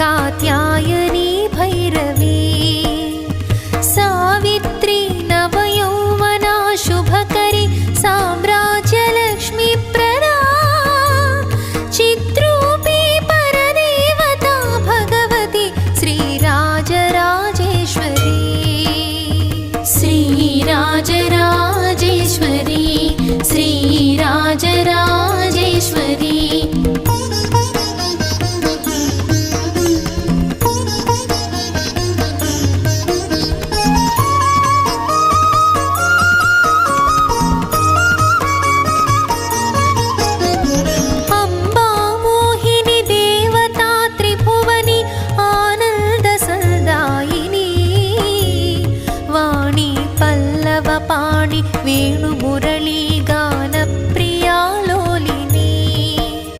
Katyayani Bhairavi Savitri नवयौवना शुभकरी साम्राज्यलक्ष्मी Prada चिद्रूपी परदेवता Bhagwati Sri Rajarajeshwari Sri Rajarajeshwari Sri Rajarajeshwari Venu